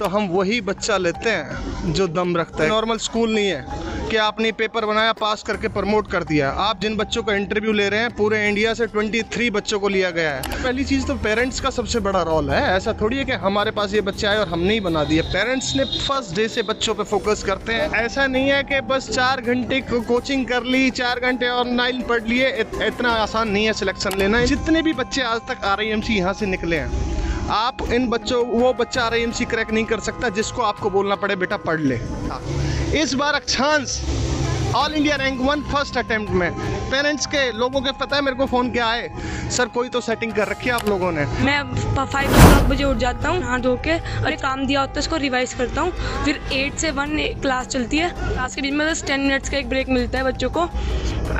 हम वही बच्चा लेते हैं जो दम रखता है। नॉर्मल स्कूल नहीं है कि आपने पेपर बनाया, पास करके प्रमोट कर दिया। आप जिन बच्चों का इंटरव्यू ले रहे हैं, पूरे इंडिया से 23 बच्चों को लिया गया है। पहली चीज़ तो पेरेंट्स का सबसे बड़ा रोल है। ऐसा थोड़ी है कि हमारे पास ये बच्चे आए और हमने ही बना दिए। पेरेंट्स ने फर्स्ट डे से बच्चों पे फोकस करते हैं। ऐसा नहीं है कि बस 4 घंटे कोचिंग कर ली, 4 घंटे ऑनलाइन पढ़ लिए, इतना आसान नहीं है सिलेक्शन लेना। जितने भी बच्चे आज तक RIMC यहाँ से निकले हैं, आप इन बच्चों, वो बच्चा RIMC क्रैक नहीं कर सकता जिसको आपको बोलना पड़े बेटा पढ़ ले। इस बार अक्षांश all India rank 1 first attempt में। पेरेंट्स के लोगों के पता है मेरे को फ़ोन किया आए, सर कोई तो सेटिंग कर रखी है आप लोगों ने। मैं 5 बजे उठ जाता हूँ, नहा धो के, और एक काम दिया होता है उसको रिवाइज करता हूँ। फिर 8 से 1 क्लास चलती है। क्लास के बीच में बस 10 मिनट्स का एक ब्रेक मिलता है बच्चों को,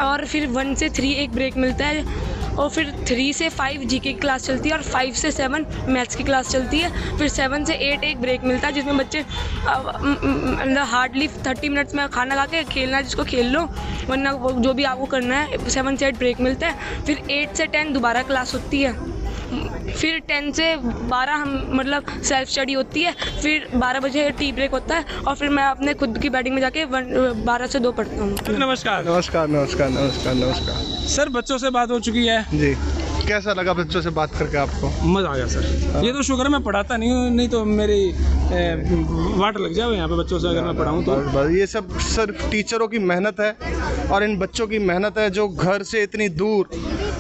और फिर 1 से 3 एक ब्रेक मिलता है, और फिर 3 से 5 GK की क्लास चलती है, और 5 से 7 मैथ्स की क्लास चलती है। फिर 7 से 8 एक ब्रेक मिलता है जिसमें बच्चे हार्डली 30 मिनट्स में खाना खा के खेलना है जिसको खेल लो, वरना जो भी आपको करना है। 7 से 8 ब्रेक मिलता है। फिर 8 से 10 दोबारा क्लास होती है। फिर 10 से 12 हम मतलब सेल्फ स्टडी होती है। फिर 12 बजे टी ब्रेक होता है, और फिर मैं अपने खुद की बैटिंग में जाके 12 से 2 पढ़ता हूँ। नमस्कार। नमस्कार नमस्कार नमस्कार नमस्कार सर, बच्चों से बात हो चुकी है जी। कैसा लगा बच्चों से बात करके आपको? मज़ा आ गया सर। ये तो शुक्र है मैं पढ़ाता नहीं हूँ, नहीं तो मेरी वाट लग जाए यहाँ पे बच्चों से अगर मैं पढ़ाऊँ तो। बस ये सब सिर्फ टीचरों की मेहनत है और इन बच्चों की मेहनत है जो घर से इतनी दूर।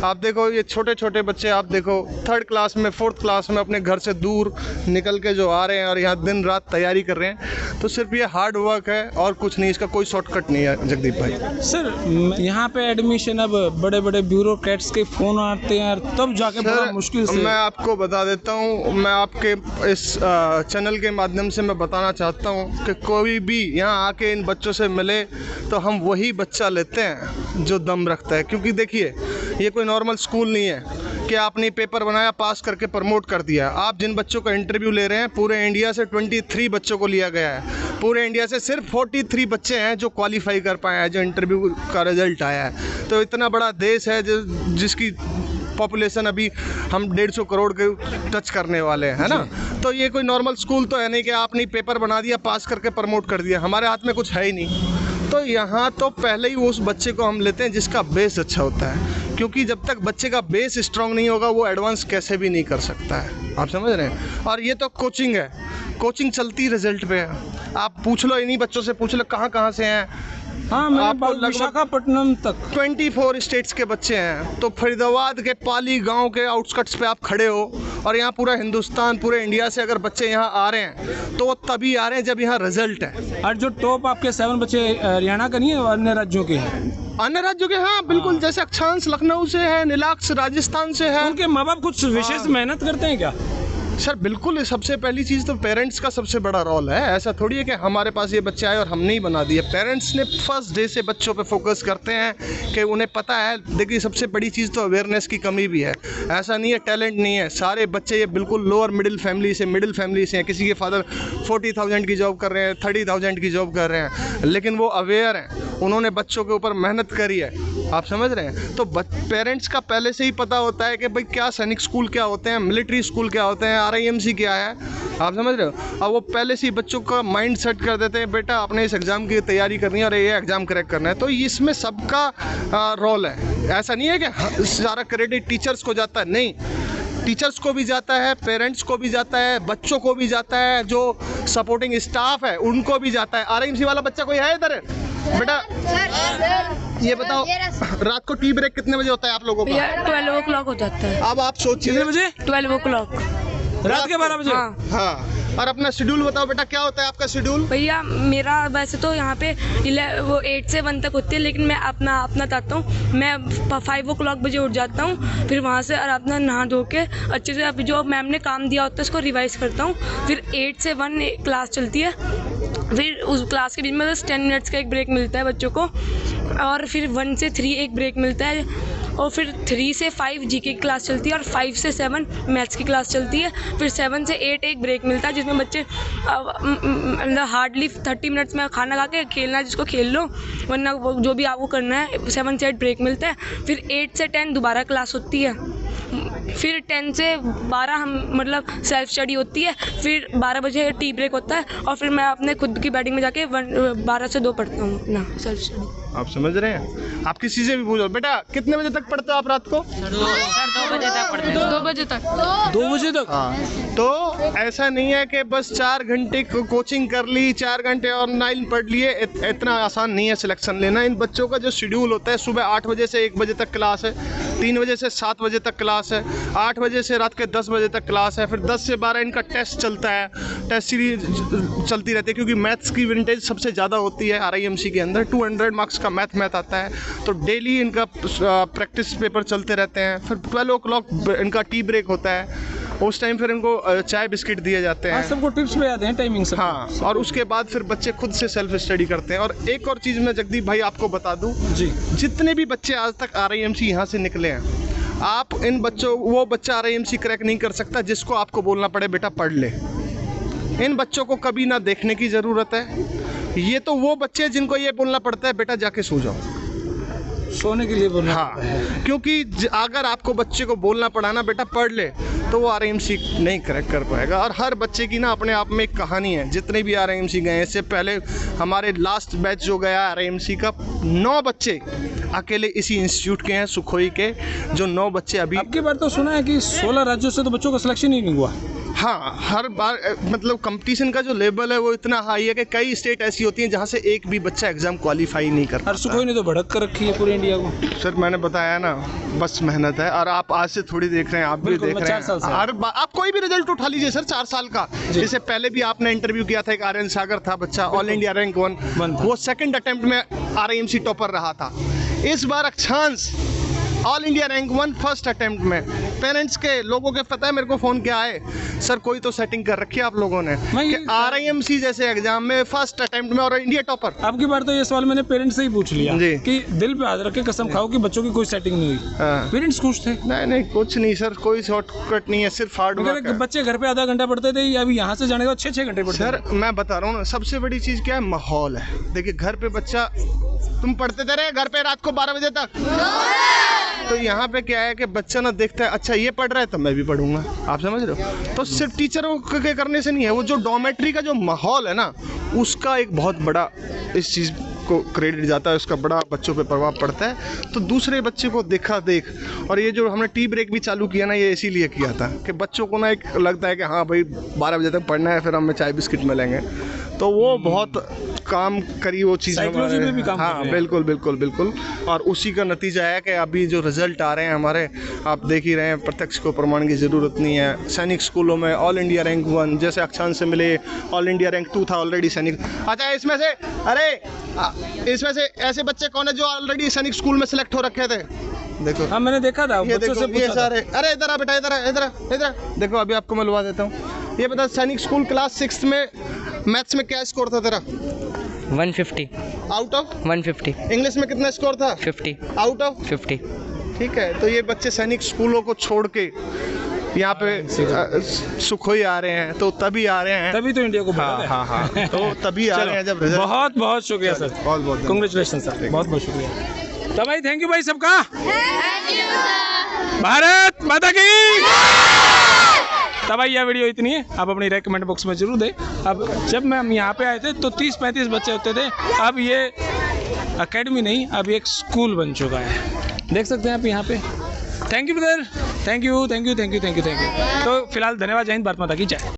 आप देखो ये छोटे छोटे बच्चे, आप देखो 3rd क्लास में 4th क्लास में अपने घर से दूर निकल के जो आ रहे हैं और यहाँ दिन रात तैयारी कर रहे हैं, तो सिर्फ ये हार्ड वर्क है और कुछ नहीं। इसका कोई शॉर्टकट नहीं है जगदीप भाई। सर यहाँ पे एडमिशन अब बड़े बड़े ब्यूरोक्रेट्स के फ़ोन आते हैं, तब जाके बड़ा मुश्किल से। मैं आपको बता देता हूँ, मैं आपके इस चैनल के माध्यम से मैं बताना चाहता हूँ कि कोई भी यहाँ आके इन बच्चों से मिले तो हम वही बच्चा लेते हैं जो दम रखता है। क्योंकि देखिए ये कोई नॉर्मल स्कूल नहीं है कि आपने पेपर बनाया, पास करके प्रमोट कर दिया। आप जिन बच्चों का इंटरव्यू ले रहे हैं, पूरे इंडिया से 23 बच्चों को लिया गया है। पूरे इंडिया से सिर्फ 43 बच्चे हैं जो क्वालिफाई कर पाए हैं, जो इंटरव्यू का रिजल्ट आया है। तो इतना बड़ा देश है जिसकी पॉपुलेशन अभी हम 150 करोड़ के टच करने वाले हैं, है ना। तो ये कोई नॉर्मल स्कूल तो है नहीं कि आपने पेपर बना दिया, पास करके प्रमोट कर दिया। हमारे हाथ में कुछ है ही नहीं। तो यहाँ तो पहले ही उस बच्चे को हम लेते हैं जिसका बेस अच्छा होता है, क्योंकि जब तक बच्चे का बेस स्ट्रांग नहीं होगा वो एडवांस कैसे भी नहीं कर सकता है। आप समझ रहे हैं। और ये तो कोचिंग है, कोचिंग चलती रिजल्ट पे है। आप पूछ लो, इन्हीं बच्चों से पूछ लो कहाँ कहाँ से हैं। हाँ, मैं विशाखापट्टनम तक 24 स्टेट्स के बच्चे हैं। तो फरीदाबाद के पाली गांव के आउटस्कट्स पे आप खड़े हो, और यहाँ पूरा हिंदुस्तान, पूरे इंडिया से अगर बच्चे यहाँ आ रहे हैं तो वो तभी आ रहे हैं जब यहाँ रिजल्ट है। और जो टॉप आपके 7 बच्चे हरियाणा का नहीं है, अन्य राज्यों के हैं। अन्य राज्यों के, हाँ बिल्कुल। जैसे अक्षांश लखनऊ से है, नीलाक्ष राजस्थान से है। उनके माँ बाप कुछ विशेष मेहनत करते हैं क्या? सर बिल्कुल। सबसे पहली चीज़ तो पेरेंट्स का सबसे बड़ा रोल है। ऐसा थोड़ी है कि हमारे पास ये बच्चे आए और हमने ही बना दिए। पेरेंट्स ने फर्स्ट डे से बच्चों पे फोकस करते हैं कि उन्हें पता है। देखिए सबसे बड़ी चीज़ तो अवेयरनेस की कमी भी है। ऐसा नहीं है टैलेंट नहीं है। सारे बच्चे ये बिल्कुल लोअर मिडिल फैमिली से हैं। किसी के फादर 40,000 की जॉब कर रहे हैं, 30,000 की जॉब कर रहे हैं, लेकिन वो अवेयर हैं। उन्होंने बच्चों के ऊपर मेहनत करी है। आप समझ रहे हैं। तो पेरेंट्स का पहले से ही पता होता है कि भाई क्या सैनिक स्कूल क्या होते हैं, मिलिट्री स्कूल क्या होते हैं, RIMC क्या है। आप समझ रहे हो। अब वो पहले से ही बच्चों का माइंड सेट कर देते हैं, बेटा आपने इस एग्ज़ाम की तैयारी करनी है और ये एग्ज़ाम क्रैक करना है। तो इसमें सबका रोल है। ऐसा नहीं है कि सारा क्रेडिट टीचर्स को जाता है, नहीं। टीचर्स को भी जाता है, पेरेंट्स को भी जाता है, बच्चों को भी जाता है, जो सपोर्टिंग स्टाफ है उनको भी जाता है। RIMC वाला बच्चा कोई है इधर? बेटा ये बताओ, रात को टी ब्रेक कितने बजे होता है आप लोगों का? 12 o'clock हो जाता है। अब आप सोचिए, कितने बजे? 12 o'clock रात के 12 बजे। हाँ। और अपना शेड्यूल बताओ बेटा, क्या होता है आपका शेड्यूल? भैया मेरा वैसे तो यहाँ पे वो 8 से 1 तक होती है, लेकिन मैं अपना बताता हूँ। मैं 5 o'clock बजे उठ जाता हूँ। फिर वहाँ से और अपना नहा धो के अच्छे से अभी जो मैम ने काम दिया होता है उसको रिवाइज करता हूँ। फिर 8 से 1 क्लास चलती है। फिर उस क्लास के बीच में बस 10 मिनट्स का एक ब्रेक मिलता है बच्चों को, और फिर 1 से 3 एक ब्रेक मिलता है, और फिर 3 से 5 GK की क्लास चलती है, और 5 से 7 मैथ्स की क्लास चलती है। फिर 7 से 8 एक ब्रेक मिलता है जिसमें बच्चे हार्डली 30 मिनट्स में खाना खा के खेलना है जिसको खेल लो, वरना जो भी आपको करना है। 7 से 8 ब्रेक मिलता है। फिर 8 से 10 दोबारा क्लास होती है। फिर 10 से 12 हम मतलब सेल्फ स्टडी होती है, फिर 12 बजे टी ब्रेक होता है और फिर मैं अपने खुद की बैटिंग में जाके 12 से 2 पढ़ता हूँ अपना सेल्फ स्टडी। आप समझ रहे हैं? आप किसी से भी पूछो बेटा कितने बजे तक पढ़ते हो आप रात को? सर 2 बजे तक पढ़ते हैं। 2 बजे तक। 2 बजे तक? हाँ, तो ऐसा नहीं है कि बस 4 घंटे कोचिंग कर ली, 4 घंटे ऑनलाइन पढ़ लिए, इतना आसान नहीं है सिलेक्शन लेना। इन बच्चों का जो शेड्यूल होता है, सुबह 8 बजे से 1 बजे तक क्लास है, 3 बजे से 7 बजे तक क्लास है, 8 बजे से रात के 10 बजे तक क्लास है, फिर 10 से 12 इनका टेस्ट चलता है, टेस्ट सीरीज चलती रहती है क्योंकि मैथ्स की विंटेज सबसे ज़्यादा होती है RIMC के अंदर। 200 मार्क्स का मैथ आता है, तो डेली इनका प्रैक्टिस पेपर चलते रहते हैं। फिर 12 o'clock इनका टी ब्रेक होता है, उस टाइम फिर इनको चाय बिस्किट दिए जाते हैं। सबको टिप्स पे आते हैं टाइमिंग से। हाँ, और उसके बाद फिर बच्चे खुद से सेल्फ स्टडी करते हैं। और एक और चीज़ मैं जगदीप भाई आपको बता दूं जी, जितने भी बच्चे आज तक RIMC यहाँ से निकले हैं, आप इन बच्चों, वो बच्चा RIMC क्रैक नहीं कर सकता जिसको आपको बोलना पड़े बेटा पढ़ ले। इन बच्चों को कभी ना देखने की ज़रूरत है। ये तो वो बच्चे जिनको ये बोलना पड़ता है बेटा जाके सो जाओ, सोने के लिए बोलना। हाँ, क्योंकि अगर आपको बच्चे को बोलना पड़ा ना बेटा पढ़ ले, तो वो RIMC नहीं क्रैक कर पाएगा। और हर बच्चे की ना अपने आप में एक कहानी है। जितने भी RIMC गए, इससे पहले हमारे लास्ट बैच जो गया RIMC का, 9 बच्चे अकेले इसी इंस्टीट्यूट के हैं, सुखोई के, जो 9 बच्चे अभी। आपकी बार तो सुना है कि 16 राज्यों से तो बच्चों का सिलेक्शन ही नहीं हुआ। हाँ, हर बार मतलब कंपटीशन का जो लेवल है वो इतना हाई है कि कई स्टेट ऐसी होती हैं जहाँ से एक भी बच्चा एग्जाम क्वालिफाई नहीं कर और सुखोई ने तो भड़क कर रखी है पूरे इंडिया को। सर मैंने बताया ना, बस मेहनत है। और आप आज से थोड़ी देख रहे हैं, आप भी देख रहे हैं। आप कोई भी रिजल्ट उठा लीजिए सर 4 साल का। जैसे पहले भी आपने इंटरव्यू किया था, एक आर्यन सागर था बच्चा, ऑल इंडिया रैंक 1, वो 2nd अटेम्प्ट में RIMC टॉपर रहा था। इस बार अक्षांश all India rank 1 1st attempt में। पेरेंट्स के लोगों के पता है मेरे को फ़ोन क्या आए, सर कोई तो सेटिंग कर रखी है आप लोगों ने कि RIMC जैसे एग्जाम में 1st अटेम्प्ट में और इंडिया टॉपर। आपकी बार तो ये सवाल मैंने पेरेंट्स से ही पूछ लिया जी, कि दिल पे हाथ रख के कसम खाओ कि बच्चों की कोई सेटिंग नहीं हुई। हाँ। पेरेंट्स खुश थे? नहीं कुछ नहीं सर, कोई शॉर्टकट नहीं है, सिर्फ हार्ड वर्क है। बच्चे घर पे आधा घंटा पढ़ते थे, अभी यहाँ से जाने के बाद 6-6 घंटे पढ़ते। सर मैं बता रहा हूँ ना, सबसे बड़ी चीज़ क्या है, माहौल है। देखिए घर पे बच्चा, तुम पढ़ते थे रहे घर पे रात को 12 बजे तक, तो यहाँ पे क्या है कि बच्चा ना देखता है अच्छा ये पढ़ रहा है तो मैं भी पढ़ूंगा। आप समझ रहे हो? तो सिर्फ टीचरों के करने से नहीं है, वो जो डॉर्मेट्री का जो माहौल है ना, उसका एक बहुत बड़ा इस चीज़ को क्रेडिट जाता है, उसका बड़ा बच्चों पे प्रभाव पड़ता है। तो दूसरे बच्चे को देखा देख, और ये जो हमने टी ब्रेक भी चालू किया ना, ये इसीलिए किया था कि बच्चों को ना एक लगता है कि हाँ भाई 12 बजे तक पढ़ना है, फिर हमें चाय बिस्किट मिलेंगे। तो वो बहुत काम करी वो चीज़ में भी काम। हाँ बिल्कुल बिल्कुल बिल्कुल। और उसी का नतीजा है कि अभी जो रिजल्ट आ रहे हैं हमारे, आप देख ही रहे हैं, प्रत्यक्ष को प्रमाण की ज़रूरत नहीं है। सैनिक स्कूलों में ऑल इंडिया रैंक 1, जैसे अक्षांश से मिले ऑल इंडिया रैंक 2 था ऑलरेडी सैनिक। अच्छा इसमें से इसमें से ऐसे बच्चे कौन है जो ऑलरेडी सैनिक स्कूल में सेलेक्ट हो रखे थे? देखो हाँ मैंने देखा था, ये देखो ये सारे। अरे इधर आ बेटा, इधर देखो, अभी आपको मैं मिलवा देता हूँ। ये बता, सैनिक स्कूल क्लास 6 में मैथ्स में क्या स्कोर था तेरा? 150 आउट ऑफ 150। इंग्लिश में कितना स्कोर था? 50 आउट ऑफ 50। ठीक है, तो ये बच्चे सैनिक स्कूलों को छोड़ के यहाँ पे सुखोई आ रहे हैं, तो तभी आ रहे हैं, तभी तो इंडिया को हाँ तो तभी आ रहे हैं जब रिजल्ट। बहुत बहुत शुक्रिया सर, बहुत बहुत कांग्रेचुलेशन सर, बहुत बहुत शुक्रिया। तो भाई थैंक यू भाई सबका, भारत माता की। तब भाई यह वीडियो इतनी है, आप अपनी रेकमेंड बॉक्स में जरूर दें। अब जब हम यहाँ पे आए थे तो 30-35 बच्चे होते थे, अब ये एकेडमी नहीं, अब एक स्कूल बन चुका है, देख सकते हैं आप यहाँ पे। Thank you brother, thank you. तो फिलहाल धन्यवाद, जय हिंद, भारत माता की जय।